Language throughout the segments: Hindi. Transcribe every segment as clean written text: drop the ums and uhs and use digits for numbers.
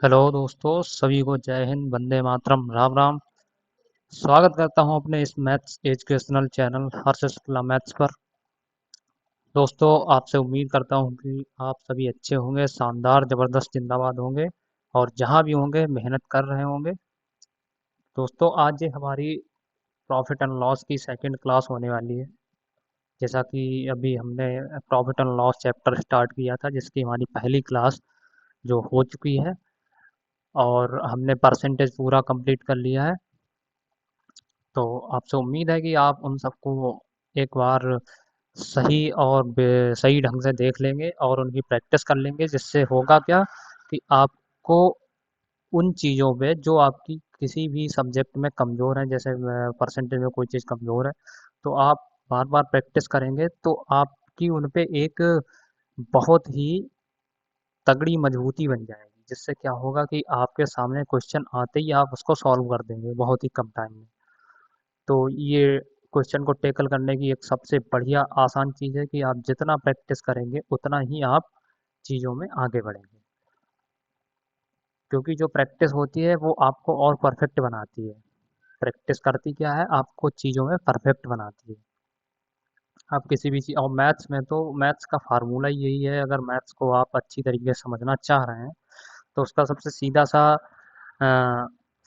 हेलो दोस्तों, सभी को जय हिंद, वंदे मातरम, राम राम। स्वागत करता हूं अपने इस मैथ्स एजुकेशनल चैनल हर्ष शुक्ला मैथ्स पर। दोस्तों, आपसे उम्मीद करता हूं कि आप सभी अच्छे होंगे, शानदार, जबरदस्त, जिंदाबाद होंगे और जहां भी होंगे मेहनत कर रहे होंगे। दोस्तों, आज ये हमारी प्रॉफिट एंड लॉस की सेकंड क्लास होने वाली है। जैसा कि अभी हमने profit and loss chapter start किया था, जिसकी हमारी पहली क्लास जो हो चुकी है और हमने परसेंटेज पूरा कंप्लीट कर लिया है। तो आपसे उम्मीद है कि आप उन सबको एक बार सही और सही ढंग से देख लेंगे और उनकी प्रैक्टिस कर लेंगे, जिससे होगा क्या कि आपको उन चीज़ों पे जो आपकी किसी भी सब्जेक्ट में कमज़ोर है, जैसे परसेंटेज में कोई चीज़ कमज़ोर है, तो आप बार बार प्रैक्टिस करेंगे तो आपकी उन पे एक बहुत ही तगड़ी मजबूती बन जाएगी, जिससे क्या होगा कि आपके सामने क्वेश्चन आते ही आप उसको सॉल्व कर देंगे बहुत ही कम टाइम में। तो ये क्वेश्चन को टैकल करने की एक सबसे बढ़िया आसान चीज़ है कि आप जितना प्रैक्टिस करेंगे उतना ही आप चीज़ों में आगे बढ़ेंगे, क्योंकि जो प्रैक्टिस होती है वो आपको और परफेक्ट बनाती है। प्रैक्टिस करती क्या है, आपको चीज़ों में परफेक्ट बनाती है। आप किसी भी चीज़, और मैथ्स में तो मैथ्स का फार्मूला ही यही है। अगर मैथ्स को आप अच्छी तरीके से समझना चाह रहे हैं तो उसका सबसे सीधा सा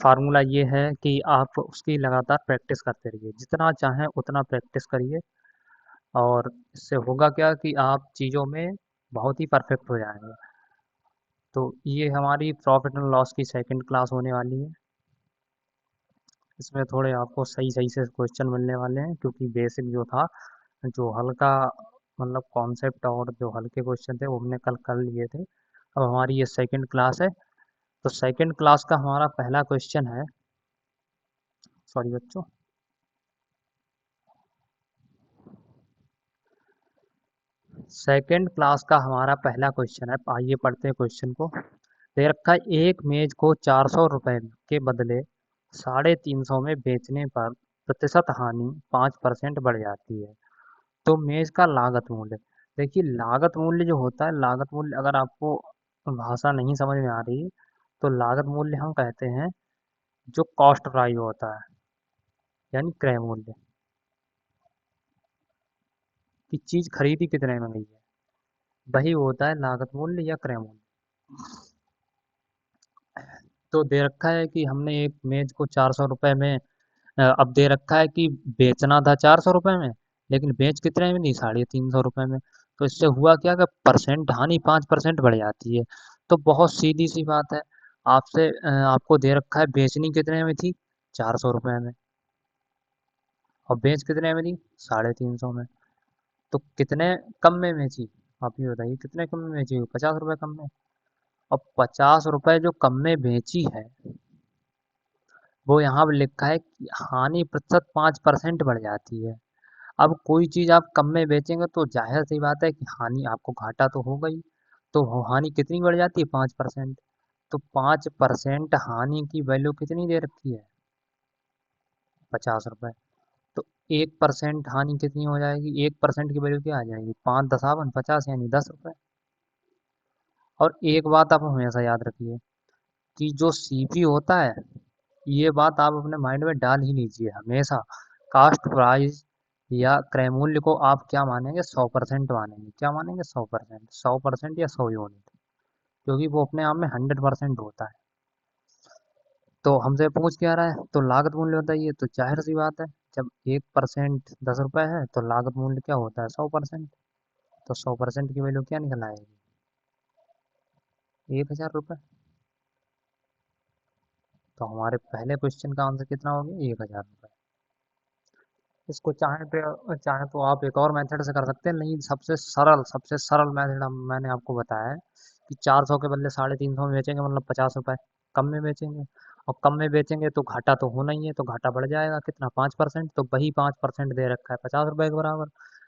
फार्मूला ये है कि आप उसकी लगातार प्रैक्टिस करते रहिए, जितना चाहें उतना प्रैक्टिस करिए और इससे होगा क्या कि आप चीज़ों में बहुत ही परफेक्ट हो जाएंगे। तो ये हमारी प्रॉफिट एंड लॉस की सेकंड क्लास होने वाली है। इसमें थोड़े आपको सही सही से क्वेश्चन मिलने वाले हैं, क्योंकि बेसिक जो था, जो हल्का मतलब कॉन्सेप्ट और जो हल्के क्वेश्चन थे वो हमने कल कर लिए थे। अब हमारी ये सेकंड क्लास है। तो सेकंड क्लास का हमारा पहला क्वेश्चन है, सॉरी बच्चों, सेकंड क्लास का हमारा पहला क्वेश्चन है। आइए पढ़ते हैं क्वेश्चन को। दे रखा है, एक मेज को 400 रुपए के बदले 350 में बेचने पर प्रतिशत हानि 5% बढ़ जाती है। तो मेज का लागत मूल्य। देखिए, लागत मूल्य जो होता है, लागत मूल्य अगर आपको भाषा नहीं समझ में आ रही तो लागत मूल्य हम कहते हैं जो कॉस्ट प्राइस होता है, यानी क्रय मूल्य, कि चीज़ खरीदी कितने में गई है, वही होता है लागत मूल्य या क्रय मूल्य। तो दे रखा है कि हमने एक मेज को 400 रुपये में, अब दे रखा है कि बेचना था 400 रुपये में, लेकिन बेच कितने में दी, 350 रुपये में। तो इससे हुआ क्या कि परसेंट हानि 5% बढ़ जाती है। तो बहुत सीधी सी बात है, आपसे आपको दे रखा है बेचनी कितने में थी, 400 रुपये में, और बेच कितने में दी, 350 में। तो कितने कम में बेची, आप ये बताइए, कितने कम में बेची, 50 रुपये कम में। और 50 रुपये जो कम में बेची है, वो यहाँ पे लिखा है कि हानि प्रतिशत 5% बढ़ जाती है। अब कोई चीज़ आप कम में बेचेंगे तो जाहिर सी बात है कि हानि, आपको घाटा तो होगा ही। तो हानि कितनी बढ़ जाती है, 5%। तो 5% हानि की वैल्यू कितनी दे रखी है, 50 रुपये। तो 1% हानि कितनी हो जाएगी, 1% की वैल्यू क्या आ जाएगी, 5 दसावन 50, यानी 10 रुपये। और एक बात आप हमेशा याद रखिए कि जो सीपी होता है, ये बात आप अपने माइंड में डाल ही लीजिए हमेशा। कास्ट प्राइस या क्रय मूल्य को आप क्या मानेंगे, 100% मानेंगे। क्या मानेंगे, 100%, 100% या 100 यूनिट, क्योंकि वो अपने आप में 100% होता है। तो हमसे पूछ क्या रहा है, तो लागत मूल्य बताइए। तो जाहिर सी बात है, जब 1% 10 रुपये है तो लागत मूल्य क्या होता है, 100%। तो 100% की वैल्यू क्या निकल आएगी, 1000 रुपये। तो हमारे पहले क्वेश्चन का आंसर कितना हो गया, 1000 रुपये। इसको चाहे तो आप एक और मेथड से कर सकते हैं, नहीं, सबसे सरल मेथड मैंने आपको बताया है कि 400 के बदले 350 में बेचेंगे, मतलब 50 रुपये कम में बेचेंगे। और कम में बेचेंगे तो घाटा तो होना ही है, तो घाटा बढ़ जाएगा कितना, 5%। तो वही 5% दे रखा है 50 रुपये के बराबर,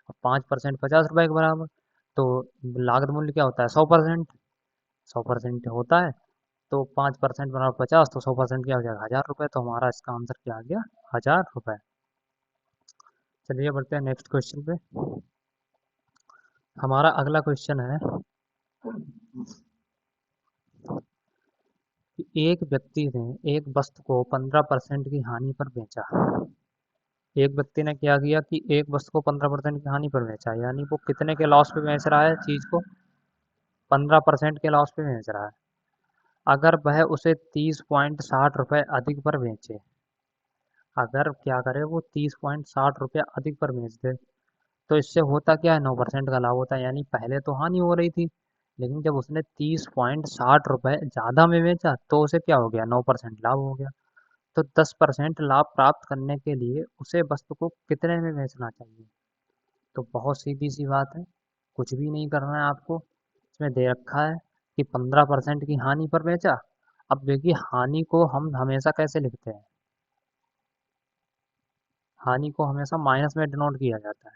और 5% 50 रुपये के बराबर। तो लागत मूल्य क्या होता है, 100%। 100% होता है, तो 5% बराबर 50, तो 100% क्या हो जाएगा, 1000 रुपये। तो हमारा इसका आंसर क्या आ गया, 1000 रुपये। चलिए बढ़ते हैं नेक्स्ट क्वेश्चन पे। हमारा अगला क्वेश्चन है, एक व्यक्ति ने एक वस्तु को 15% की हानि पर बेचा। एक व्यक्ति ने क्या किया कि एक वस्तु को 15% की हानि पर बेचा, यानी वो कितने के लॉस पे बेच रहा है चीज को? 15% के लॉस पे बेच रहा है। अगर वह उसे 30.60 रुपये अधिक पर बेचे, अगर क्या करे वो 30.60 रुपये अधिक पर बेच दे, तो इससे होता क्या है? 9% का लाभ होता है। यानी पहले तो हानि हो रही थी, लेकिन जब उसने 30.60 रुपये ज़्यादा में बेचा तो उसे क्या हो गया? 9% लाभ हो गया। तो 10% लाभ प्राप्त करने के लिए उसे वस्तु को कितने में बेचना चाहिए? तो बहुत सीधी सी बात है, कुछ भी नहीं करना है आपको। इसमें दे रखा है कि 15% की हानि पर बेचा। अब देखिए, हानि को हम हमेशा कैसे लिखते हैं? हानि को हमेशा माइनस में डिनोट किया जाता है।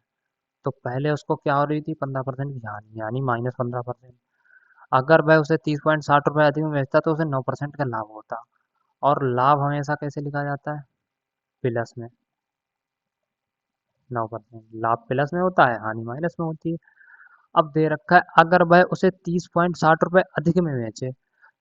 तो पहले उसको क्या हो रही थी? 15% की हानि, यानी -15%। अगर वह उसे 30.60 रुपये अधिक में बेचता तो उसे 9% का लाभ होता। और लाभ हमेशा कैसे लिखा जाता है? प्लस में। 9%। लाभ प्लस में होता है, हानि माइनस में होती है। अब दे रखा है अगर वह उसे 30.60 रुपये अधिक में बेचे,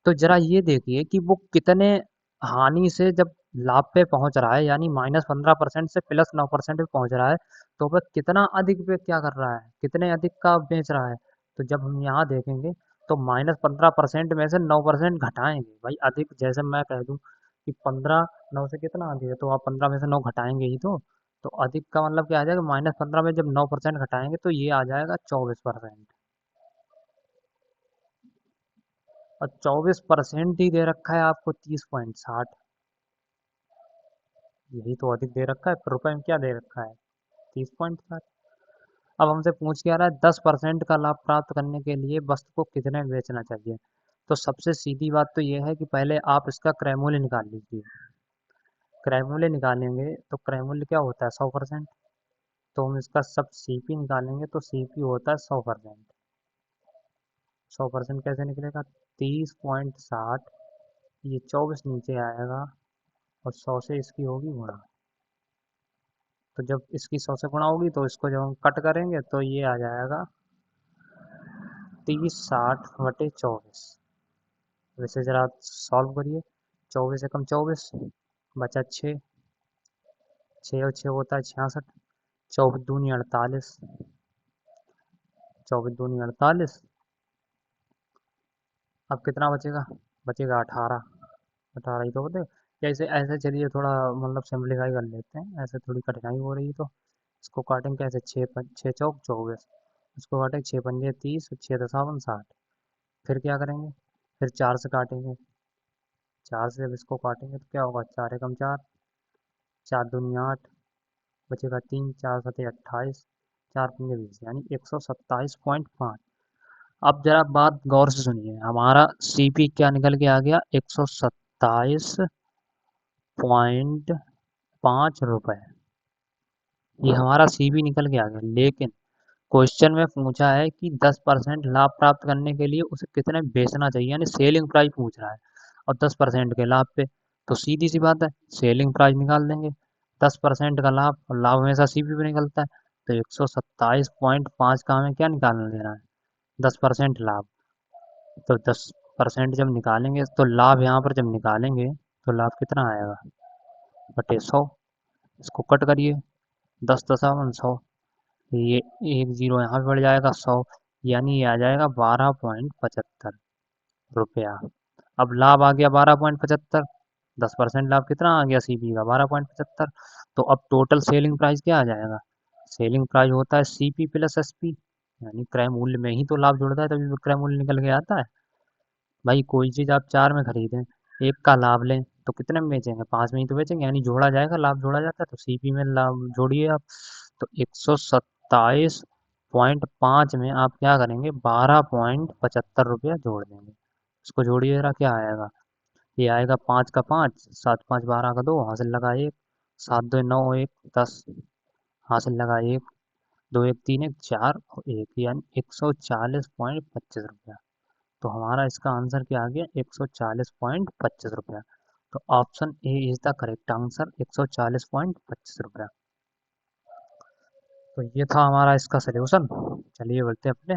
तो जरा ये देखिए कि वो कितने हानि से जब लाभ पे पहुंच रहा है, यानी -15% से +9% पे पहुंच रहा है, तो वह कितना अधिक पे क्या कर रहा है? कितने अधिक का बेच रहा है? तो जब हम यहाँ देखेंगे तो -15% में से 9% घटाएंगे। भाई अधिक, जैसे मैं कह दूं कि 15, 9 से कितना अधिक है, तो आप 15 में से 9 घटाएंगे ही तो अधिक का मतलब क्या आ जाएगा? -15 में जब 9% घटाएंगे तो ये आ जाएगा 24%। और 24% ही दे रखा है आपको 30.60। यही तो अधिक दे रखा है, पर रुपए में क्या दे रखा है? 30.60। अब हमसे पूछ क्या रहा है? 10% का लाभ प्राप्त करने के लिए वस्तु को कितने में बेचना चाहिए? तो सबसे सीधी बात तो यह है कि पहले आप इसका क्रय मूल्य निकाल लीजिए। क्रय मूल्य निकालेंगे तो क्रय मूल्य क्या होता है? 100%। तो हम इसका सब सीपी निकालेंगे तो सीपी होता है 100%। 100% कैसे निकलेगा? 30.60, ये 24 नीचे आएगा और 100 से इसकी होगी गुणा। तो जब इसकी 100 से गुणा होगी तो इसको जब हम कट करेंगे तो ये आ जाएगा 30/60/24। वैसे ज़रा सॉल्व करिए। 24 एकम 24, बचा 6। 6 और 6 होता है 66। 24 दूनी 48। 24 दूनी 48। अब कितना बचेगा? बचेगा 18। 18 ही तो होते। जैसे ऐसे चलिए थोड़ा मतलब सिंप्लीफाई कर लेते हैं, ऐसे थोड़ी कठिनाई हो रही है तो इसको काटेंगे कैसे? 6 चौक 24, इसको काटेंगे 6 पंजे 30, 6 दसावन 60। फिर क्या करेंगे? फिर 4 से काटेंगे। 4 से जब इसको काटेंगे तो क्या होगा? 4 एकम 4, 4 दूनी 8, बचेगा 3, 4 सते 28, 4 पंजे 20, यानी 127.5। अब जरा बात गौर से सुनिए, हमारा सीपी क्या निकल के आ गया? 127.5 रुपये। ये हमारा सीपी निकल के आ गया। लेकिन क्वेश्चन में पूछा है कि 10% लाभ प्राप्त करने के लिए उसे कितने बेचना चाहिए, यानी सेलिंग प्राइस पूछ रहा है। और 10% के लाभ पे तो सीधी सी बात है, सेलिंग प्राइस निकाल देंगे। 10% का लाभ, और लाभ हमेशा सीपी पे निकलता है। तो 127.5 का हमें क्या निकालना देना है? 10% लाभ। तो 10% जब निकालेंगे तो लाभ, यहाँ पर जब निकालेंगे तो लाभ कितना आएगा? बटे 100। इसको कट करिए, 10 दशांश 100। ये एक जीरो यहाँ पे बढ़ जाएगा 100, यानी ये आ जाएगा 12.75 रुपया। अब लाभ आ गया 12.75। 10% लाभ कितना आ गया सीपी का? 12.75। तो अब टोटल सेलिंग प्राइस क्या आ जाएगा? सेलिंग प्राइस होता है सीपी प्लस एसपी, यानी क्रय मूल्य में ही तो लाभ जुड़ता है, तभी क्रय मूल्य निकल के आता है। भाई कोई चीज़ आप 4 में खरीदें, एक का लाभ लें तो कितने में बेचेंगे? 5 में ही तो बेचेंगे, यानी जोड़ा जाएगा, लाभ जोड़ा जाता है। तो सीपी में लाभ जोड़िए आप। तो 127.5 में आप क्या करेंगे? 12.75 रुपया जोड़ देंगे। इसको जोड़िए जरा, क्या आएगा? ये आएगा 5 का 5, 7 5 12 का 2, हासिल लगा 1, 7 2 9 1 10, हासिल लगा 1, 2 1 3 1 4 और 1, यानी 140.25 रुपया। तो हमारा इसका आंसर क्या आ गया? 140.25 रुपया। तो option A is the correct answer, 140.25 रुपया। तो ये था हमारा इसका सलूशन। चलिए बढ़ते हैं अपने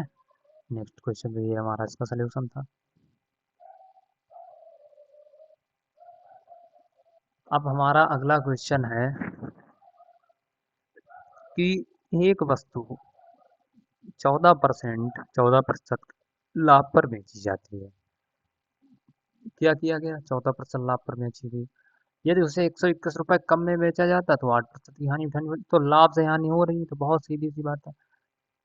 नेक्स्ट क्वेश्चन पे। ये हमारा इसका सलूशन था। अब हमारा अगला क्वेश्चन है कि एक वस्तु 14% लाभ पर बेची जाती है। क्या किया गया? 14% लाभ पर बेची गई। यदि उसे 121 रुपए कम में बेचा जाता तो 8% की हानि उठानी पड़ती। तो लाभ से हानि हो रही है, तो बहुत सीधी सी बात है,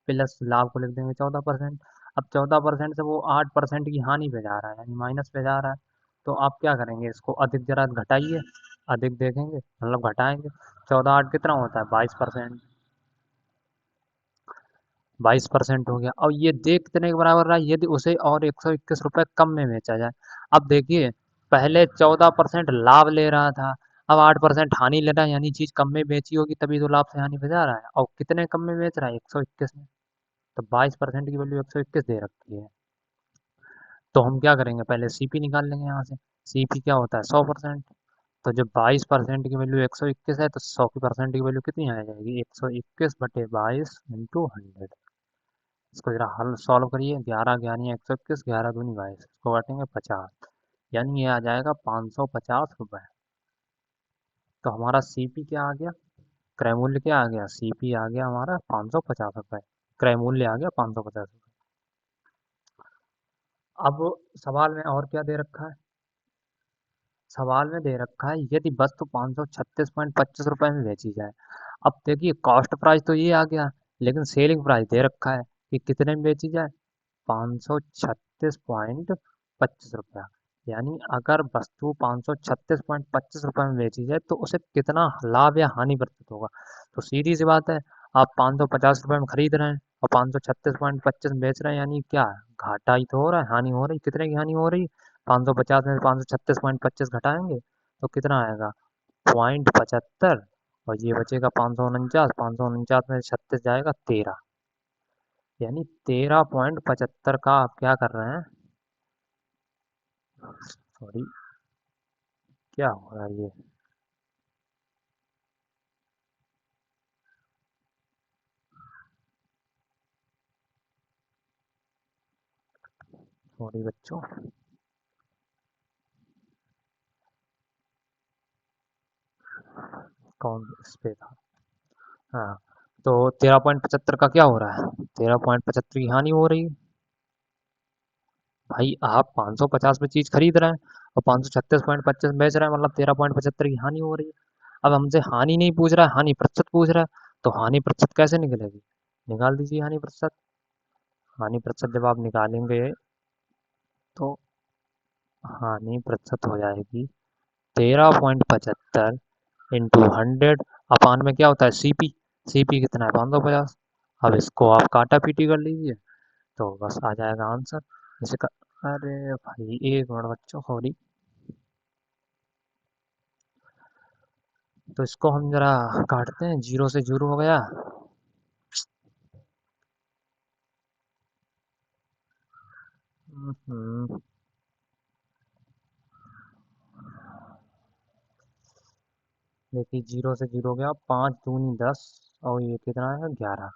प्लस लाभ को लिख देंगे 14%। अब 14% से वो 8% की हानि पे जा रहा है, यानी माइनस पे जा रहा है। तो आप क्या करेंगे? इसको अधिक जरा घटाइए, अधिक देखेंगे मतलब घटाएंगे। 14 8 कितना होता है? 22%। 22% हो गया। और ये दे कितने के बराबर रहा? यदि उसे और 121 रुपये कम में बेचा जाए। अब देखिए, पहले 14% लाभ ले रहा था, अब 8% हानि ले रहा है, यानी चीज कम में बेची होगी तभी तो लाभ से हानि पे जा रहा है। और कितने कम में बेच रहा है? 121 में। तो 22% की वैल्यू 121 दे रखी है। तो हम क्या करेंगे? पहले सीपी निकाल लेंगे यहाँ से। सीपी क्या होता है? 100%। तो जब 22% की वैल्यू 121 है तो 100% की वैल्यू कितनी आ जाएगी? 121/22 × 100। इसको जरा हल सॉल्व करिए। 11 11 121, 11 दूनी 22, इसको काटेंगे 50, यानी ये आ जाएगा 550 रुपये। तो हमारा सीपी क्या आ गया? क्रय मूल्य क्या आ गया? सीपी आ गया हमारा 550 रुपये। क्रय मूल्य आ गया 550 रुपये। अब सवाल में और क्या दे रखा है? सवाल में दे रखा है यदि वस्तु 536.25 रुपये में बेची जाए। अब देखिए, कॉस्ट प्राइस तो ये आ गया, लेकिन सेलिंग प्राइस दे रखा है कि कितने में बेची जाए? 536.25 रुपया। यानी अगर वस्तु 536.25 रुपये में बेची जाए तो उसे कितना लाभ या हानि प्रतीत होगा? तो सीधी सी बात है, आप 550 रुपये में खरीद रहे हैं और 536.25 में बेच रहे हैं, यानी क्या है? घाटा ही तो हो रहा है, हानि हो रही। कितने की हानि हो रही? 550 में से 536.25 घटाएंगे तो कितना आएगा? 0.75। और ये बचेगा 549। 549 में से 36 जाएगा 13, यानी 13.75 का आप क्या कर रहे हैं? सॉरी, क्या हो रहा है ये? सॉरी बच्चों, कौन इस पे था? हाँ, तो 13.75 का क्या हो रहा है? 13.75 की हानि हो रही है। भाई आप 550 में चीज खरीद रहे हैं और 536.25 बेच रहे हैं, मतलब 13.75 की हानि हो रही है। अब हमसे हानि नहीं पूछ रहा है, हानि प्रतिशत पूछ रहा है। तो हानि प्रतिशत कैसे निकलेगी? निकाल दीजिए हानि प्रतिशत। हानि प्रतिशत जब आप निकालेंगे तो हानि प्रतिशत हो जाएगी 13.75 × 100 अपान में क्या होता है? सीपी। सीपी कितना है? 550। अब इसको आप काटा पीटी कर लीजिए तो बस आ जाएगा आंसर। जैसे अरे भाई एक मिनट बच्चों, सॉरी। तो इसको हम जरा काटते हैं, जीरो से जीरो हो गया। हम्म, देखिए जीरो से जीरो हो गया, 5 दूनी 10 और ये कितना है? 11।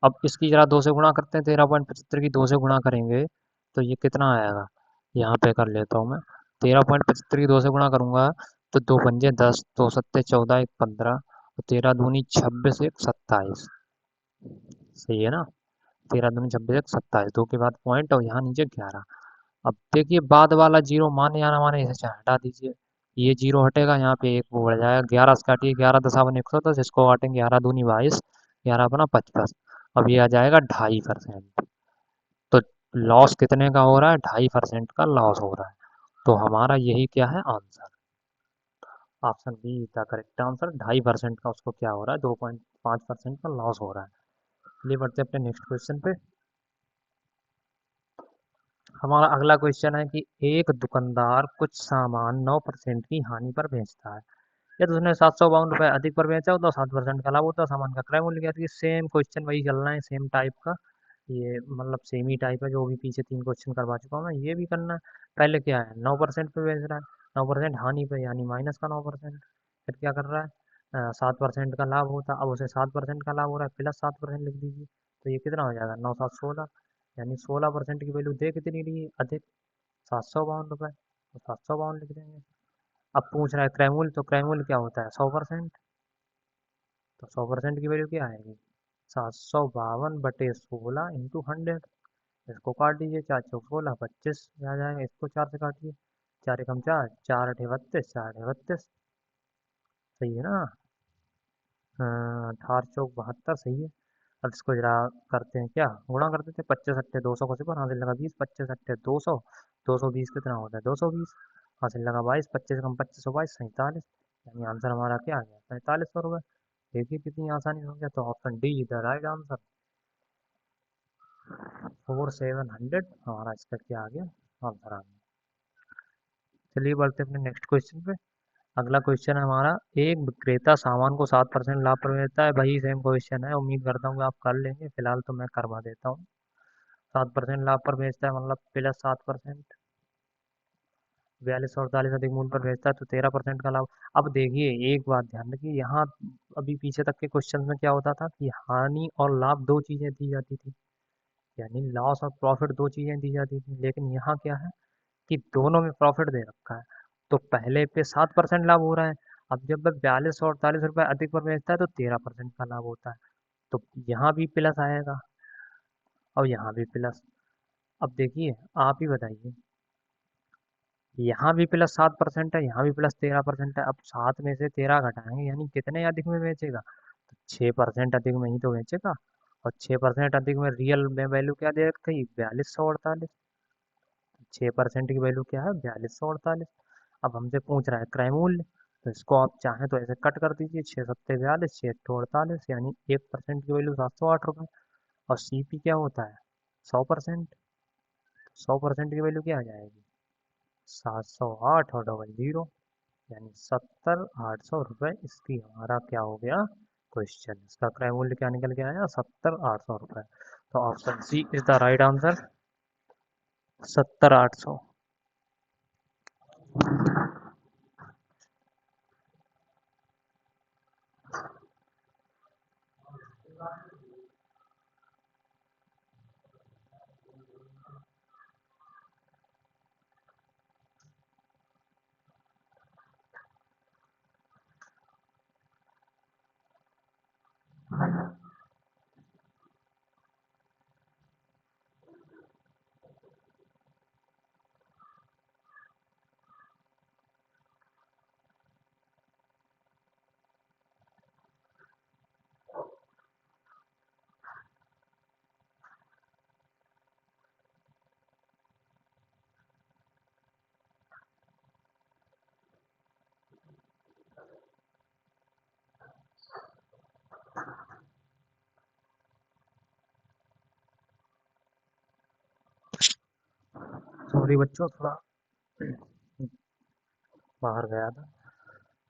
अब इसकी जरा दो से गुणा करते हैं, 13.75 की दो से गुणा करेंगे तो ये कितना आएगा? यहाँ पे कर लेता हूँ मैं। 13.75 की दो से गुणा करूंगा तो 2 पंजे 10, 2 सत्ते 14, 1 15 और 13 दूनी 26, 1 27। सही है ना? 13 दूनी 26, 1 27, दो के बाद पॉइंट और यहाँ नीचे 11। अब देखिए, बाद वाला जीरो माने या ना माने, इसे चाहे हटा दीजिए। ये जीरो हटेगा, यहाँ पे एक वो बढ़ जाएगा। 11 से काटिए, 11 10 110, इसको काटेंगे 11 दूनी 22, 11 × 5 = 50। अब ये आ जाएगा 2.5%। तो लॉस कितने का हो रहा है? 2.5% का लॉस हो रहा है। तो हमारा यही क्या है? Answer. Option B is the correct answer. 2.5% का उसको क्या हो रहा है? 2.5% का लॉस हो रहा है। चलिए बढ़ते हैं अपने नेक्स्ट क्वेश्चन पे। हमारा अगला क्वेश्चन है कि एक दुकानदार कुछ सामान 9% की हानि पर बेचता है। यदि उसने 752 रुपये अधिक पर बेचा हो तो 7% का लाभ होता है। सामान का क्रय मूल्य क्या है? सेम क्वेश्चन वही चल रहा है, सेम टाइप का। ये मतलब सेम ही टाइप है, जो भी पीछे 3 क्वेश्चन करवा चुका हूँ मैं, ये भी करना है। पहले क्या है? 9% पे बेच रहा है, 9% हानि पे, यानी माइनस का 9%। फिर क्या कर रहा है? 7% का लाभ होता है, अब उसे 7% का लाभ हो रहा है, +7% लिख दीजिए। तो ये कितना हो जाएगा? 9 7 16, यानी 16% की वैल्यू दे कितनी रही है? अधिक 752 रुपये, तो 752 लिख देंगे। अब पूछ रहा है क्रैमूल, तो क्रैमूल क्या होता है 100%। तो 100% की वैल्यू क्या आएगी, 752/16 इंटू 100। इसको काट दीजिए, 4 × 4 = 25 आ जाएगा। इसको 4 से काटिए, 4 × 4 = 4 × 8 = 32, 4 × 8 = 32। सही है ना। 18 × 4 = 72 सही है। अब इसको जरा करते हैं क्या, गुणा कर देते हैं। 25 × 8 = 200 को सिफर, हासिल लगा 20, 25 × 8 = 200, 220 कितना होता है 220, हासिल लगा 22, 25 × 25 = 22, 47। यानी आंसर हमारा क्या आ गया, 4500 रुपये। देखिए कितनी आसानी हो गया। तो option D is the right answer, 4700 हमारा इसका क्या आ गया, आंसर आ गया। चलिए बढ़ते हैं अपने नेक्स्ट क्वेश्चन पे। अगला क्वेश्चन है हमारा, एक विक्रेता सामान को 7% लाभ पर बेचता है। वही सेम क्वेश्चन है, उम्मीद करता हूँ कि आप कर लेंगे, फिलहाल तो मैं करवा देता हूँ। 7% लाभ पर बेचता है मतलब +7%, 42 और 48 अधिक मूल्य पर बेचता है तो 13% का लाभ। अब देखिए एक बात ध्यान रखिए, यहाँ अभी पीछे तक के क्वेश्चन में क्या होता था कि हानि और लाभ दो चीजें दी जाती थी, यानी लॉस और प्रॉफिट दो चीजें दी जाती थी। लेकिन यहाँ क्या है कि दोनों में प्रॉफिट दे रखा है, तो पहले पे 7% लाभ हो रहा है। अब जब वह 42 और 48 रुपये अधिक पर बेचता है तो 13% का लाभ होता है। तो यहाँ भी प्लस आएगा और यहाँ भी प्लस। अब देखिए आप ही बताइए, यहाँ भी +7% है, यहाँ भी +13% है। अब 7 में से 13 घटाएंगे यानी कितने अधिक में बेचेगा, तो 6% अधिक में ही तो बेचेगा। और 6% अधिक में रियल में वैल्यू क्या दे रखी, 4248। 6% की वैल्यू क्या है, 4248। अब हमसे पूछ रहा है क्रय मूल्य, तो इसको आप चाहें तो ऐसे कट कर दीजिए, 6 × 7 = 42, 6 × 8 = 48, यानी 1% की वैल्यू 708 रुपये। और सीपी क्या होता है 100%, 100% की वैल्यू क्या आ जाएगी 708 और डबल जीरो, यानी 70,800 रुपये। इसकी हमारा क्या हो गया क्वेश्चन, इसका क्रय मूल्य क्या निकल के आया 70,800 रुपये। तो option C is the right answer, 70,800। Sorry बच्चों, थोड़ा बाहर गया था।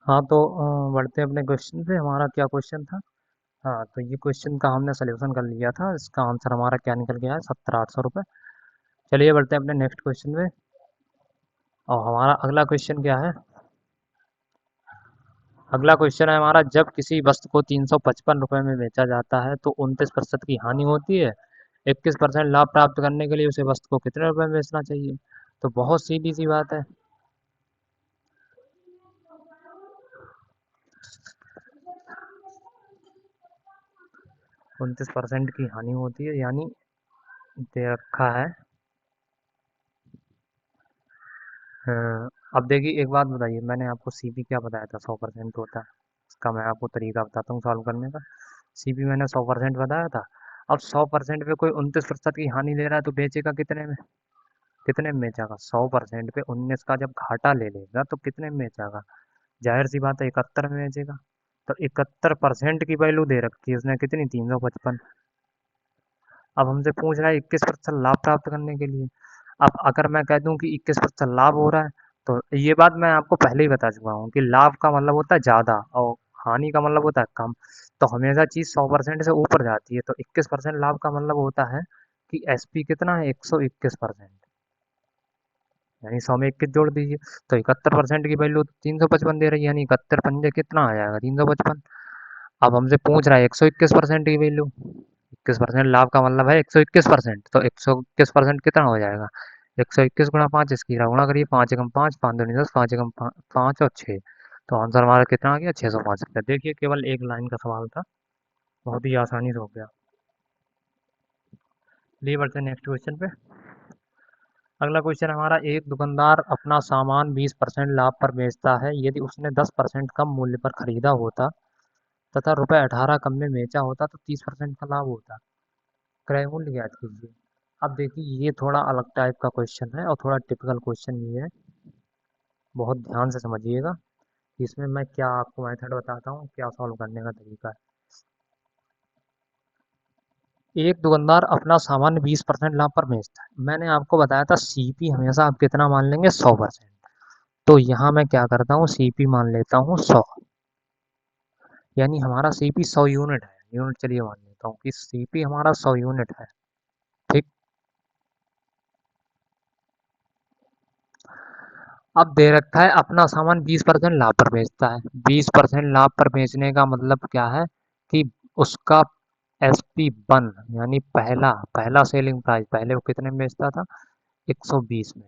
हाँ तो बढ़ते हैं अपने क्वेश्चन पे। हमारा क्या क्वेश्चन था, हाँ तो ये क्वेश्चन का हमने सोल्यूशन कर लिया था। इसका आंसर हमारा क्या निकल गया है 70,800 रुपये। चलिए बढ़ते हैं अपने नेक्स्ट क्वेश्चन पे। और हमारा अगला क्वेश्चन क्या है, अगला क्वेश्चन है हमारा, जब किसी वस्तु को 355 रुपये में बेचा जाता है तो 29% की हानि होती है। 21% लाभ प्राप्त करने के लिए उसे वस्तु को कितने रुपए में बेचना चाहिए। तो बहुत सीधी सी बात है, 29% की हानि होती है, यानी दे रखा है। अब देखिए एक बात बताइए, मैंने आपको सीपी क्या बताया था 100% होता है। इसका मैं आपको तरीका बताता हूँ सॉल्व करने का। सीपी मैंने 100% बताया था। अब 100% पे कोई 29% की हानि ले रहा है तो बेचेगा कितने में, कितने में बेचेगा 100% पे 19 का जब घाटा ले लेगा तो कितने में बेचेगा, जाहिर सी बात है 71 में बेचेगा। तो 71% की वैल्यू दे रखी है उसने कितनी 355। अब हमसे पूछ रहा है 21% लाभ प्राप्त करने के लिए। अब अगर मैं कह दूं कि 21% लाभ हो रहा है, तो ये बात मैं आपको पहले ही बता चुका हूँ कि लाभ का मतलब होता है ज़्यादा और हानि का मतलब होता है कम। तो हमेशा चीज़ 100% से ऊपर जाती है, तो 21% लाभ का मतलब होता है कि एसपी कितना है 121%, यानी 100 में 21 जोड़ दीजिए। तो 71% की वैल्यू 355 दे रही है, यानी 71 पंजे कितना आ जाएगा 355। अब हमसे पूछ रहा है 121% की वैल्यू, 21% लाभ का मतलब है 121%, तो 121% कितना हो जाएगा, 121 गुणा 5, इसकी गुणा करिए, 5 एकम 5, 5 दूनी 10, 5 एकम 5 और 6, तो आंसर हमारा कितना आ गया, 605 रुपये। देखिए केवल एक लाइन का सवाल था, बहुत ही आसानी से हो गया। लिए बढ़ते हैं नेक्स्ट क्वेश्चन पे। अगला क्वेश्चन हमारा, एक दुकानदार अपना सामान 20% लाभ पर बेचता है। यदि उसने 10% कम मूल्य पर खरीदा होता तथा रुपये 18 कम में बेचा होता तो 30% का लाभ होता। क्रय मूल्य ज्ञात कीजिए। अब देखिए ये थोड़ा अलग टाइप का क्वेश्चन है और थोड़ा टिपिकल क्वेश्चन भी है, बहुत ध्यान से समझिएगा। इसमें मैं क्या आपको मेथड बताता हूँ, क्या सॉल्व करने का तरीका है। एक दुकानदार अपना सामान 20% लाभ पर बेचता है। मैंने आपको बताया था सीपी हमेशा आप कितना मान लेंगे, 100%। तो यहाँ मैं क्या करता हूँ, सीपी मान लेता हूँ 100, यानी हमारा सीपी 100 यूनिट है। यूनिट चलिए मान लेता हूँ कि सीपी हमारा 100 यूनिट है। ठीक, अब दे रखा है अपना सामान 20% लाभ पर बेचता है। 20% लाभ पर बेचने का मतलब क्या है कि उसका SP1 यानी पहला पहला सेलिंग प्राइस, पहले वो कितने में बेचता था, 120 में।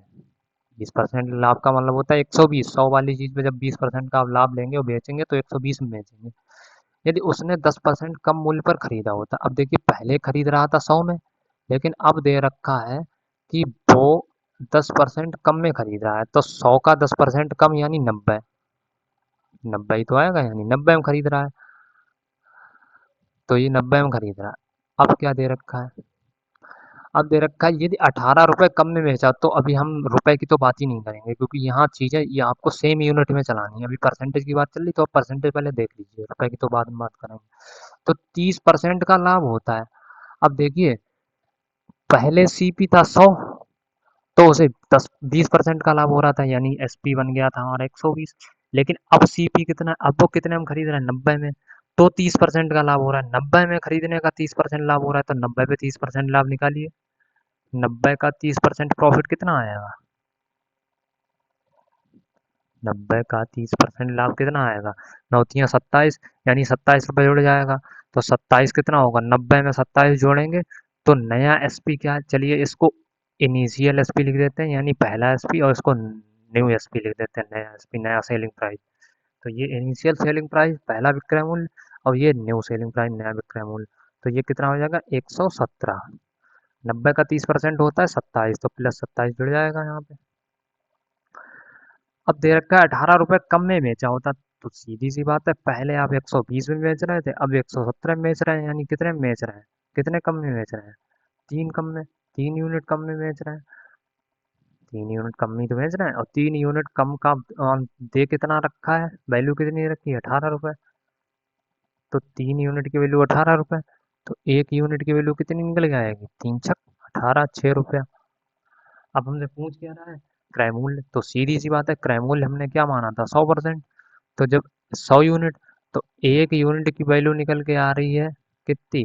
20% लाभ का मतलब होता है 120। 100 वाली चीज पे जब 20% का आप लाभ लेंगे और बेचेंगे तो 120 में बेचेंगे। यदि उसने 10% कम मूल्य पर खरीदा होता, अब देखिए पहले खरीद रहा था 100 में, लेकिन अब दे रखा है कि वो 10% कम में खरीद रहा है, तो 100 का 10% कम यानी 90। 90 ही तो आएगा, यानी 90 में खरीद रहा है, तो ये 90 में खरीद रहा है। अब क्या दे रखा है, अब दे रखा है यदि 18 रुपये कम में बेचा, तो अभी हम रुपए की तो बात ही नहीं करेंगे क्योंकि यहाँ चीज़ें ये आपको सेम यूनिट में चलानी है। अभी परसेंटेज की बात चल रही तो आप परसेंटेज पहले देख लीजिए, रुपए की तो बाद में बात करेंगे। तो 30% का लाभ होता है। अब देखिए पहले सीपी था 100, तो उसे 20% का लाभ हो रहा था, यानी एसपी बन गया था हमारा 120। लेकिन अब सीपी कितना, अब वो कितने में खरीद रहे हैं, 90 में, तो 30% का लाभ हो रहा है। 90 में खरीदने का 30% लाभ हो रहा है, तो 90 पे 30% लाभ निकालिए। 90 का 30% प्रॉफिट कितना आएगा, 90 का 30% लाभ कितना आएगा, 9×3 = 27, यानी 27 रुपये जुड़ जाएगा। तो 27 कितना होगा, 90 में 27 जोड़ेंगे तो नया एसपी क्या है, चलिए इसको इनिशियल एसपी लिख देते हैं, यानी पहला एसपी, और इसको न्यू एसपी लिख देते हैं, नया एसपी, नया सेलिंग प्राइस। तो ये इनिशियल सेलिंग प्राइस पहला विक्रय मूल्य, और ये न्यू सेलिंग प्राइस नया विक्रय मूल्य। तो ये कितना हो जाएगा, 117। 90 का 30% होता है 27, तो प्लस 27 जुड़ जाएगा यहाँ पे। अब दे रखा है 18 रुपये कम में बेचा होता, तो सीधी सी बात है, पहले आप 120 में बेच रहे थे, अब 117 में बेच रहे हैं, यानी कितने में बेच रहे हैं, कितने कम में बेच रहे हैं, 3 कम में, 3 यूनिट कम में बेच रहे हैं। 3 यूनिट कम में तो बेच रहे हैं, और 3 यूनिट कम का दे कितना रखा है, वैल्यू कितनी रखी है, 18 रुपये। तो 3 यूनिट की वैल्यू 18 रुपये, तो 1 यूनिट की वैल्यू कितनी निकल के आएगी, 3×6 = 18, 6 रुपया। अब हमसे पूछ क्या रहा है, क्रय मूल्य। तो सीधी सी बात है, क्रय मूल्य हमने क्या माना था, 100%। तो जब 100 यूनिट, तो 1 यूनिट की वैल्यू निकल के आ रही है कितनी,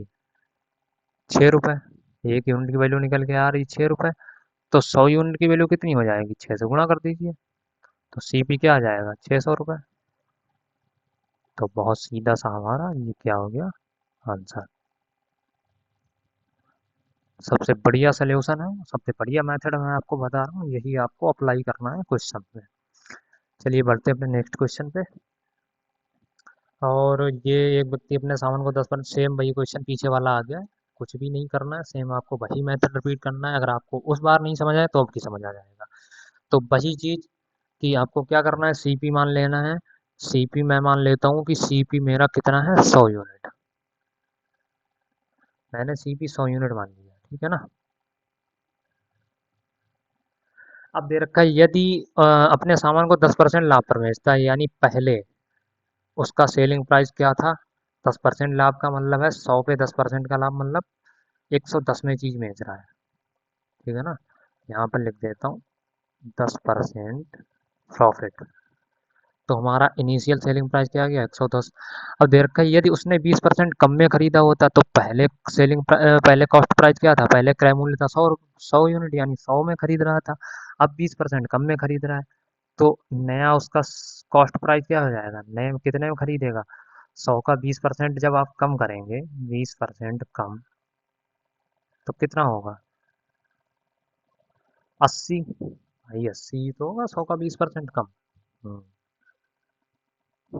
6 रुपये। 1 यूनिट की वैल्यू निकल के आ रही 6 रुपये, तो 100 यूनिट की वैल्यू कितनी हो जाएगी, 6 से गुणा कर दीजिए, तो सीपी क्या आ जाएगा, 600 रुपये। तो बहुत सीधा सा हमारा ये क्या हो गया, आंसर। सबसे बढ़िया सोल्यूशन है, सबसे बढ़िया मेथड मैं आपको बता रहा हूँ, यही आपको अप्लाई करना है क्वेश्चन में। चलिए बढ़ते हैं अपने नेक्स्ट क्वेश्चन पे। और ये एक व्यक्ति अपने सामान को 10%, सेम वही क्वेश्चन पीछे वाला आ गया है। कुछ भी नहीं करना है, सेम आपको वही मेथड रिपीट करना है। अगर आपको उस बार नहीं समझ आए तो अब की समझ आ जाएगा। तो वही चीज़ कि आपको क्या करना है, सीपी मान लेना है। सीपी मैं मान लेता हूँ कि सीपी मेरा कितना है, 100 यूनिट। मैंने सीपी 100 यूनिट मान लिया, ठीक है ना। अब दे रखा है यदि अपने सामान को 10% लाभ पर बेचता है, यानी पहले उसका सेलिंग प्राइस क्या था, 10% लाभ का मतलब है 100 पे 10% का लाभ, मतलब 110 में चीज़ बेच रहा है, ठीक है ना। यहाँ पर लिख देता हूँ 10% प्रॉफिट। तो हमारा इनिशियल सेलिंग प्राइस क्या आ गया, 110। अब दे रखा है यदि उसने 20% कम में खरीदा होता, तो पहले कॉस्ट प्राइस क्या था, पहले क्रय मूल्य था 100 यूनिट, यानी 100 में खरीद रहा था। अब 20% कम में खरीद रहा है, तो नया उसका कॉस्ट प्राइस क्या हो जाएगा, नए में कितने में खरीदेगा, 100 का 20% जब आप कम करेंगे, 20% कम, तो कितना होगा, 80, भाई 80 तो होगा, 100 का 20% कम।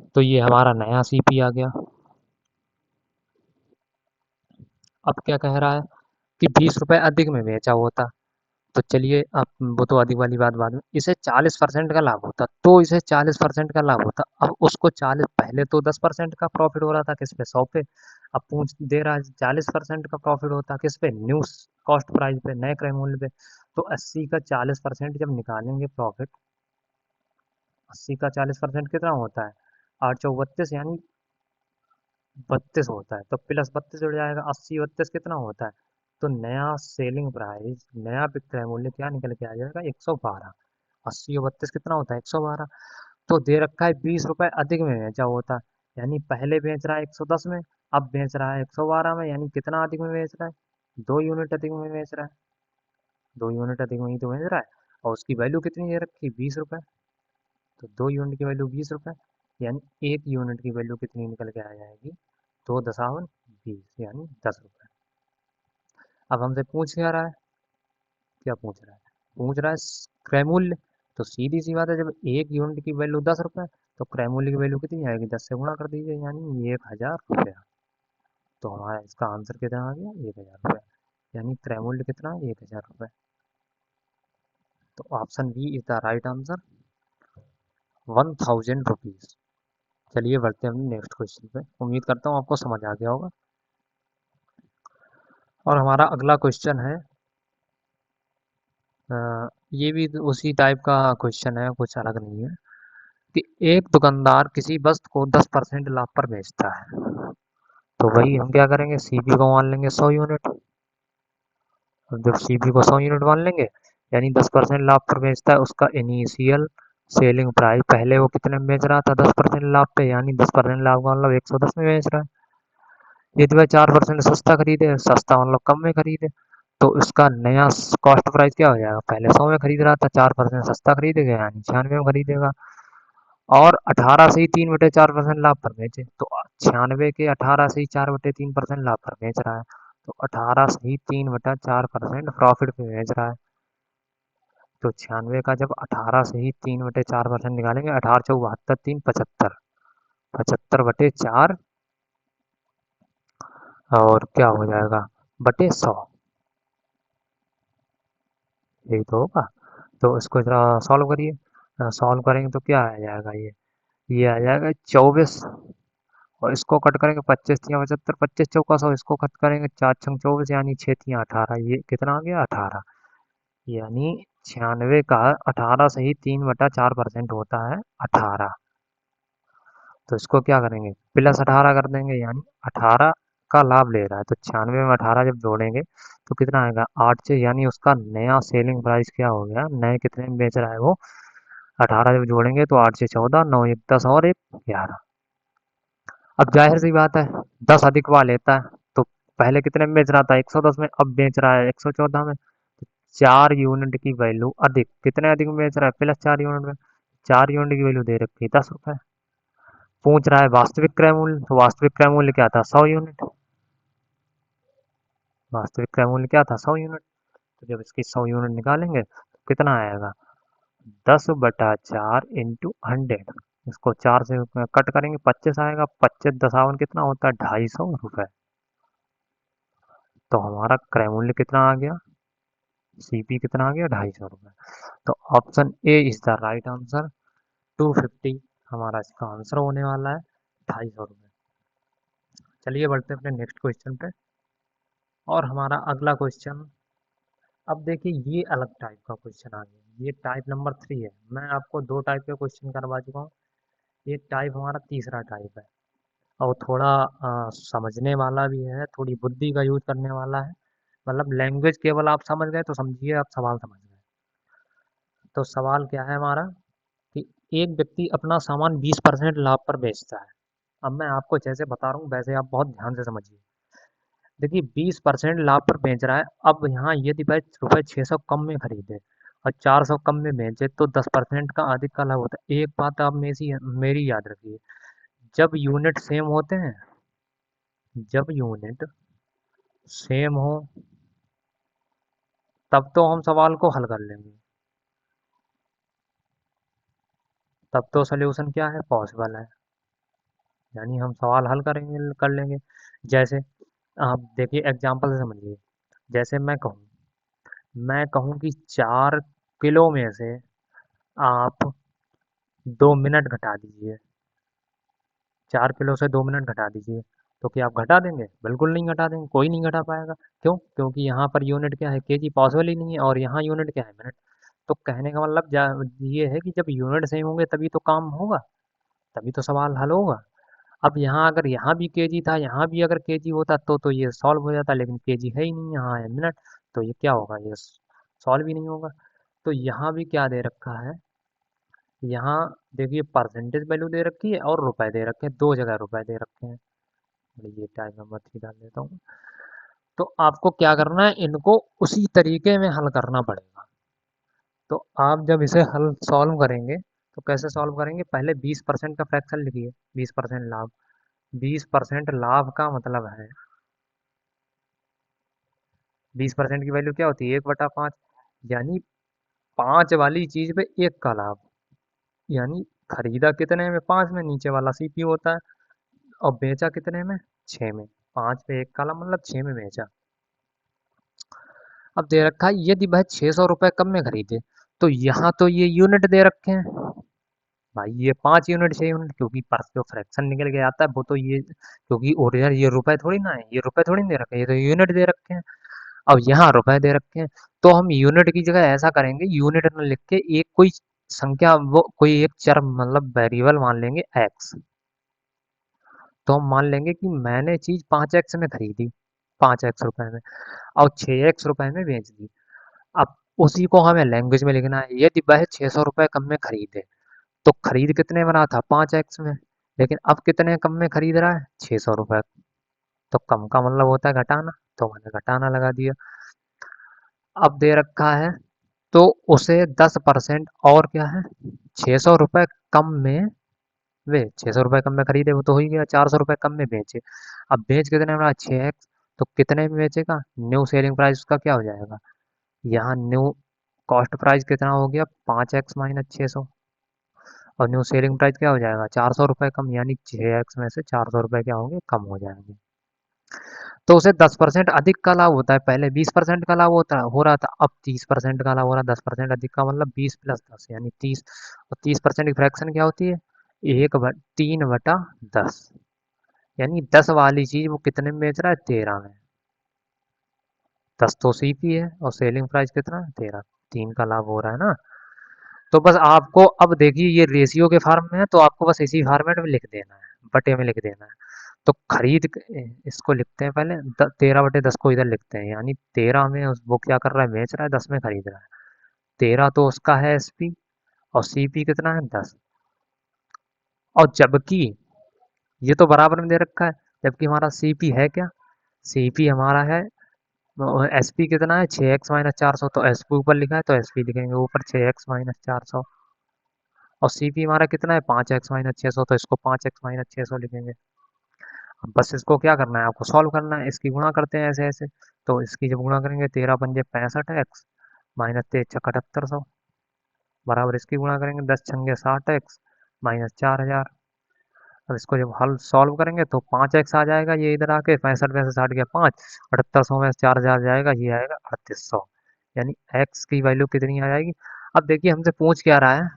तो ये हमारा नया सीपी आ गया। अब क्या कह रहा है कि 20 रुपए अधिक में बेचा होता, तो चलिए अब वो तो अधिक वाली बात बाद में, इसे 40% का लाभ होता, तो इसे 40% का लाभ होता। अब उसको 40, पहले तो 10% का प्रॉफिट हो रहा था किस पे, 100 पे। अब पूछ दे रहा है 40% का प्रॉफिट होता किस पे, न्यू कॉस्ट प्राइस पे, नए क्रय मूल्य पे। तो 80 का 40% जब निकालेंगे प्रॉफिट, 80 का 40% कितना होता है, 832, यानी 32 होता है। तो प्लस 32 जुड़ जाएगा, 80 32 कितना होता है। तो नया सेलिंग प्राइस, नया विक्रय मूल्य क्या निकल के आ जाएगा, 112। 80 और 32 कितना होता है, 112। तो दे रखा है 20 रुपए अधिक में बेचा होता, यानी पहले बेच रहा है 110 में, अब बेच रहा है 112 में, यानी कितना अधिक में बेच रहा है, 2 यूनिट अधिक में बेच रहा है। 2 यूनिट अधिक में ही तो बेच रहा है। और उसकी वैल्यू कितनी दे रखी, 20 रुपए। तो 2 यूनिट की वैल्यू 20 रुपए, यानी 1 यूनिट की वैल्यू कितनी निकल के आ जाएगी, 2 दशावन 20, यानी 10 रुपए। अब हमसे पूछ क्या रहा है, क्या पूछ रहा है, पूछ रहा है क्रय मूल्य। तो सीधी सी बात है, जब 1 यूनिट की वैल्यू 10 रुपए, तो क्रय मूल्य की वैल्यू कितनी आएगी, 10 से गुणा कर दीजिए, यानी 1000 रुपया। तो हमारा इसका आंसर कितना आ गया, 1000 रुपये, यानी क्रय मूल्य कितना है, 1000 रुपये। तो option B is the right answer, 1000 rupees. चलिए बढ़ते हैं अपने नेक्स्ट क्वेश्चन पे, उम्मीद करता हूँ आपको समझ आ गया होगा। और हमारा अगला क्वेश्चन है, ये भी उसी टाइप का क्वेश्चन है, कुछ अलग नहीं है। कि एक दुकानदार किसी वस्तु को 10% लाभ पर बेचता है, तो वही हम क्या करेंगे, सीपी को मान लेंगे 100 यूनिट। अब जब सीपी को 100 यूनिट मान लेंगे, यानी 10% लाभ पर बेचता है, उसका इनिशियल सेलिंग प्राइस, पहले वो कितने में बेच रहा था, 10% लाभ पे, यानी 10% लाभ का मतलब 110 में बेच रहा है। यदि वह 4% सस्ता खरीदे, सस्ता मतलब कम में खरीदे, तो उसका नया कॉस्ट प्राइस क्या हो जाएगा, पहले 100 में खरीद रहा था, 4% सस्ता खरीदेगा, यानी 96 में खरीदेगा। और 18 से ही 3/4% लाभ पर बेचे, तो 96 के 18 से ही 4/3% लाभ पर बेच रहा है। तो 18 से ही 3/4% प्रॉफिट पे बेच रहा है। तो 96 का जब 18 से ही 3/4% निकालेंगे, 18×4 = 72, 3 75, 75/4, और क्या हो जाएगा, बटे 100, यही तो होगा। तो इसको जरा सॉल्व करिए, सॉल्व करेंगे तो क्या आ जाएगा, ये आ जाएगा 24। और इसको कट करेंगे, 25×3 = 75, 25×4 = 100, इसको कट करेंगे, 4×6 = 24, यानी 6×3 = 18, ये कितना आ गया, 18। यानी 96 का 18 से ही 3/4% होता है 18। तो इसको क्या करेंगे, प्लस 18 कर देंगे, यानी 18 का लाभ ले रहा है, तो 96 में 18 जब जोड़ेंगे तो कितना आएगा, 8 से, यानी उसका नया सेलिंग प्राइस क्या हो गया, नए कितने में बेच रहा है वो, 18 जब जोड़ेंगे तो 8 से 14, 9 1 10 और 1 11। अब जाहिर सी बात है, 10 अधिक वाला लेता है, तो पहले कितने में बेच रहा था, 110 में, अब बेच रहा है 114 में। 4 यूनिट की वैल्यू अधिक, कितने अधिक में बेच रहा है, +4 यूनिट में। 4 यूनिट की वैल्यू दे रखी है 10 रुपए। पूछ रहा है वास्तविक क्रय मूल्य, तो वास्तविक क्रय मूल्य क्या था, 100 यूनिट। वास्तविक क्रय मूल्य क्या था, 100 यूनिट। तो जब इसकी 100 यूनिट निकालेंगे तो कितना आएगा, 10/4 इंटू 100। इसको 4 से कट करेंगे, 25 आएगा, 25×10 कितना होता है, 250 रुपये। तो हमारा क्रय मूल्य कितना आ गया, सीपी कितना आ गया, 250 रुपये। तो option A is the right answer, 250 हमारा इसका आंसर होने वाला है, 250 रुपये। चलिए बढ़ते हैं अपने नेक्स्ट क्वेश्चन पे। और हमारा अगला क्वेश्चन, अब देखिए ये अलग टाइप का क्वेश्चन आ गया, ये टाइप नंबर 3 है। मैं आपको 2 टाइप के क्वेश्चन करवा चुका हूँ, ये टाइप हमारा तीसरा टाइप है। और थोड़ा समझने वाला भी है, थोड़ी बुद्धि का यूज करने वाला है। मतलब लैंग्वेज केवल आप समझ गए तो समझिए आप सवाल समझ गए। तो सवाल क्या है हमारा, कि एक व्यक्ति अपना सामान 20% लाभ पर बेचता है। अब मैं आपको जैसे बता रहा हूँ वैसे आप बहुत ध्यान से समझिए। देखिए 20% लाभ पर बेच रहा है, अब यहाँ यदि भाई रुपये 600 कम में खरीदे और 400 कम में बेचे, तो 10% का अधिक का लाभ होता है। एक बात आप मेरी याद रखिए, जब यूनिट सेम होते हैं, जब यूनिट सेम हो, तब तो हम सवाल को हल कर लेंगे, तब तो सॉल्यूशन क्या है, पॉसिबल है। यानी हम सवाल हल करेंगे, कर लेंगे। जैसे आप देखिए एग्जांपल से समझिए। जैसे मैं कहूँ कि 4 किलो में से आप 2 मिनट घटा दीजिए। 4 किलो से 2 मिनट घटा दीजिए। तो क्या आप घटा देंगे? बिल्कुल नहीं घटा देंगे, कोई नहीं घटा पाएगा। क्यों? क्योंकि यहाँ पर यूनिट क्या है, केजी, पॉसिबल ही नहीं है, और यहाँ यूनिट क्या है, मिनट। तो कहने का मतलब ये है कि जब यूनिट सेम होंगे तभी तो काम होगा, तभी तो सवाल हल होगा। अब यहाँ अगर यहाँ भी केजी था, यहाँ भी अगर केजी होता तो ये सॉल्व हो जाता, लेकिन केजी है ही नहीं, यहाँ है मिनट। तो ये क्या होगा, ये सॉल्व ही नहीं होगा। तो यहाँ भी क्या दे रखा है, यहाँ देखिए परसेंटेज वैल्यू दे रखी है और रुपए दे रखे हैं, दो जगह रुपए दे रखे हैं। ये टाइम नंबर 3 डाल देता हूँ। तो आपको क्या करना है, इनको उसी तरीके में हल करना पड़ेगा। तो आप जब इसे हल सॉल्व करेंगे तो कैसे सॉल्व करेंगे, पहले 20% का फ्रैक्शन लिखिए। 20% लाभ, 20% लाभ का मतलब है, 20% की वैल्यू क्या होती है, 1/5। यानी 5 वाली चीज पे 1 का लाभ। यानी खरीदा कितने में, 5 में, नीचे वाला सीपी होता है। और बेचा कितने में, 6 में। 5 पे 1 का लाभ मतलब 6 में बेचा। अब दे रखा है यदि वह 600 रुपये कम में खरीदे, तो यहाँ तो ये यूनिट दे रखे हैं भाई, ये 5 यूनिट, 6 यूनिट, क्योंकि पर जो फ्रैक्शन निकल के आता है वो तो ये, क्योंकि ओरिजिनल ये रुपए थोड़ी ना है, ये रुपए थोड़ी ना दे रखे हैं, ये तो यूनिट दे रखे हैं। अब यहाँ रुपए दे रखे हैं, तो हम यूनिट की जगह ऐसा करेंगे, यूनिट न लिख के एक कोई संख्या, वो कोई एक चर मतलब वेरिएबल मान लेंगे एक्स। तो हम मान लेंगे कि मैंने चीज 5x में खरीदी, 5x रुपए में, और 6x रुपए में बेच दी। अब उसी को हमें लैंग्वेज में लिखना है, यदि वह 600 रुपये कम में खरीदे, तो खरीद कितने में रहा था, 5x में, लेकिन अब कितने कम में खरीद रहा है, 600 रुपये। तो कम का मतलब होता है घटाना, तो मैंने घटाना लगा दिया। अब दे रखा है, तो उसे 10% और क्या है, 600 रुपये कम में, वे 600 रुपये कम में खरीदे, वो तो हो ही गया, 400 रुपये कम में बेचे। अब बेच कितने में रहा, 6x। तो कितने में बेचेगा, न्यू सेलिंग प्राइस उसका क्या हो जाएगा, यहाँ न्यू कॉस्ट प्राइस कितना हो गया, 5x - 600। और न्यू सेलिंग प्राइस क्या हो जाएगा, 400 रुपये कम, यानी 6x में से 400 रुपये क्या होंगे, कम हो जाएंगे। तो उसे 10% अधिक का लाभ होता है, पहले 20% का लाभ होता हो रहा था, अब 30% का लाभ हो रहा है। 10% अधिक का मतलब 20 + 10 यानी 30। और 30% की फ्रैक्शन क्या होती है, 3/10। यानी 10 वाली चीज वो कितने में बेच रहा है, 13 में। 10 तो सीपी है और सेलिंग प्राइस कितना है, 13। 3 का लाभ हो रहा है ना। तो बस आपको अब देखिए, ये रेशियो के फॉर्म में है, तो आपको बस इसी फॉर्मेट में लिख देना है, बटे में लिख देना है। तो इसको लिखते हैं पहले, 13/10 को इधर लिखते हैं, यानी 13 में वो क्या कर रहा है, बेच रहा है, 10 में खरीद रहा है। 13 तो उसका है एसपी, और सीपी कितना है, 10। और जबकि ये तो बराबर में दे रखा है, जबकि हमारा सीपी है क्या, सीपी हमारा है, एसपी कितना है, 6x - 400। तो एसपी ऊपर लिखा है तो एसपी लिखेंगे ऊपर, 6x - 400। और सीपी हमारा कितना है, 5x - 600। तो इसको 5x - 600 लिखेंगे। अब बस इसको क्या करना है, आपको सॉल्व करना है, इसकी गुणा करते हैं ऐसे ऐसे। तो इसकी जब गुणा करेंगे, 13×5 = 65x, -3×6 = 7800, बराबर इसकी गुणा करेंगे, 10×6 = 60x, -4000। अब इसको जब हल सॉल्व करेंगे तो 5x आ जाएगा, ये इधर आके 65 में से 60 गया 5, 7800 में से 4000 जाएगा, ये आएगा 3800। यानी x की वैल्यू कितनी आ जाएगी। अब देखिए हमसे पूछ क्या रहा है,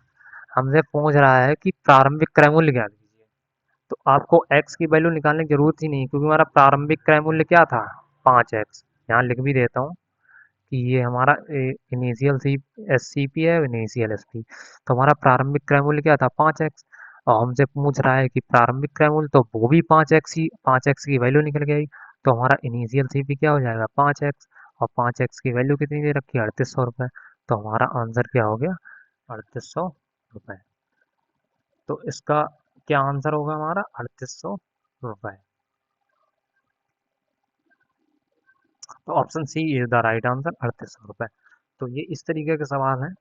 हमसे पूछ रहा है कि प्रारंभिक क्रय मूल्य ज्ञात कीजिए। तो आपको x की वैल्यू निकालने की जरूरत ही नहीं, क्योंकि हमारा प्रारंभिक क्रय मूल्य क्या था, 5x। यहाँ लिख भी देता हूँ कि ये हमारा initial C S C P है, इनिशियल एस पी। तो हमारा प्रारंभिक क्रय मूल्य क्या था, 5x। और हमसे पूछ रहा है कि प्रारंभिक क्रय मूल्य, तो वो भी 5x ही, 5x की वैल्यू निकल गई। तो हमारा इनिशियल सी पी क्या हो जाएगा, 5x। और 5x की वैल्यू कितनी दे रखी है, 3800 रुपये। तो हमारा आंसर क्या हो गया, 3800 रुपये। तो इसका क्या आंसर होगा हमारा, 3800 रुपये। तो option C is the right answer, 3800 रुपये। तो ये इस तरीके के सवाल हैं।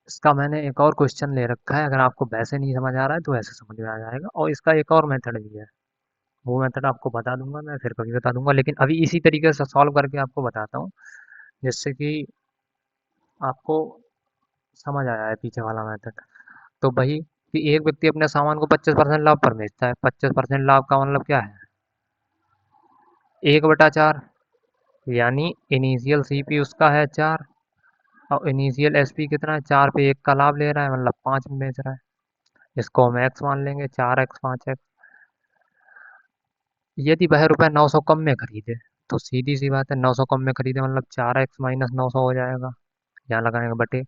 इसका मैंने एक और क्वेश्चन ले रखा है, अगर आपको वैसे नहीं समझ आ रहा है तो वैसे समझ में आ जाएगा, और इसका एक और मेथड भी है। वो मेथड आपको बता दूंगा, मैं फिर कभी बता दूंगा, लेकिन अभी इसी तरीके से सॉल्व करके आपको बताता हूँ, जिससे कि आपको समझ आया है पीछे वाला मेथड। तो भाई कि एक व्यक्ति अपने सामान को 25% लाभ पर बेचता है। 25% लाभ का मतलब क्या है? 1/4, यानी इनिशियल सीपी उसका है 4, और इनिशियल एसपी कितना है? 4 पे 1 का लाभ ले रहा है, मतलब 5 में बेच रहा है। इसको हम एक्स मान लेंगे, 4x 5x। यदि वह रुपये 900 कम में खरीदे, तो सीधी सी बात है, 900 कम में खरीदे मतलब 4x माइनस 900 हो जाएगा, यहाँ लगाएंगे बटे।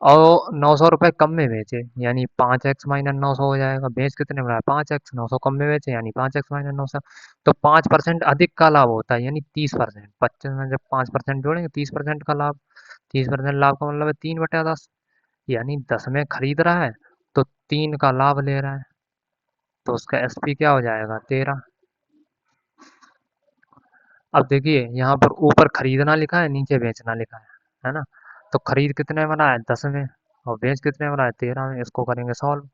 और 900 रुपये कम में बेचे, यानी 5x माइनस 900 हो जाएगा। बेच कितने में रहा है? 5x। 900 कम में बेचे, यानी 5x माइनस 900। तो 5% अधिक का लाभ होता है, यानी 30%। 25 में जब 5% जोड़ेंगे, 30% का लाभ। 30% लाभ का मतलब है 3/10, यानी 10 में खरीद रहा है तो 3 का लाभ ले रहा है। तो उसका एसपी क्या हो जाएगा? 13। अब देखिए यहाँ पर ऊपर खरीदना लिखा है, नीचे बेचना लिखा है ना? तो खरीद कितने में रहा है? 10 में। और बेच कितने में रहा है? 13 में। इसको करेंगे सॉल्व।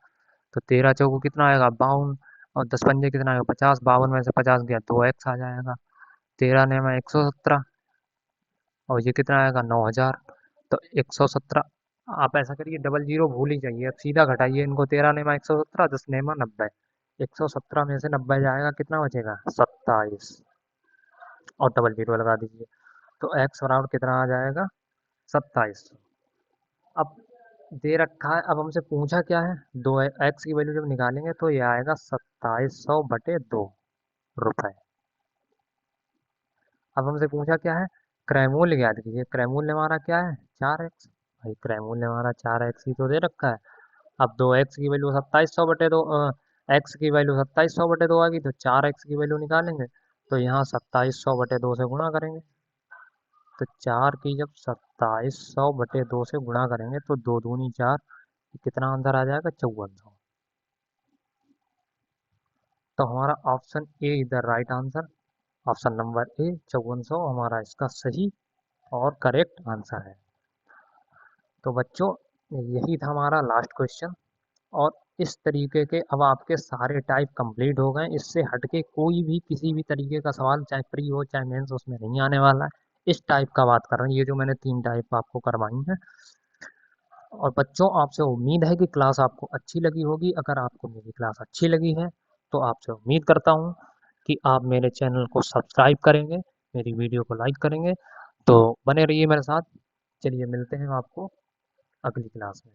तो 13 चौको कितना आएगा? 52। और 10 पंजे कितना आएगा? 50। 52 में से 50 गया, 2x आ जाएगा। 13 ने में 117, और ये कितना आएगा? 9000। तो 117। आप ऐसा करिए, डबल जीरो भूल ही जाइए, अब सीधा घटाइए इनको। 13 ने में 117, 10 ने में 90। 117 में से 90 जाएगा, कितना बचेगा? 27। और डबल जीरो लगा दीजिए, तो एक्स बराबर कितना आ जाएगा? 27। अब दे रखा है, अब हमसे पूछा क्या है? दो एक्स की वैल्यू जब निकालेंगे तो ये आएगा 2700/2 रुपए। अब हमसे पूछा क्या है? क्रय मूल्य ज्ञात कीजिए। क्रय मूल्य हमारा क्या है? 4x। भाई क्रय मूल्य हमारा 4x ही तो दे रखा है। अब 2x की वैल्यू 2700/2, एक्स की वैल्यू 2700/2 आ गई, तो 4x की वैल्यू निकालेंगे, तो यहाँ 2700/2 से गुणा करेंगे। तो 4 की जब 2700/2 से गुणा करेंगे तो 2 दूनी 4, कितना आंसर आ जाएगा? 5400। तो हमारा option A is the right answer. Option number A 5400 हमारा इसका सही और करेक्ट आंसर है। तो बच्चों, यही था हमारा लास्ट क्वेश्चन। और इस तरीके के अब आपके सारे टाइप कंप्लीट हो गए। इससे हटके कोई भी किसी भी तरीके का सवाल, चाहे प्री हो चाहे मेंस, उसमें नहीं आने वाला है। इस टाइप का बात कर रहे हैं, ये जो मैंने 3 टाइप आपको करवाई है। और बच्चों, आपसे उम्मीद है कि क्लास आपको अच्छी लगी होगी। अगर आपको मेरी क्लास अच्छी लगी है तो आपसे उम्मीद करता हूँ कि आप मेरे चैनल को सब्सक्राइब करेंगे, मेरी वीडियो को लाइक करेंगे। तो बने रहिए मेरे साथ। चलिए मिलते हैं आपको अगली क्लास में।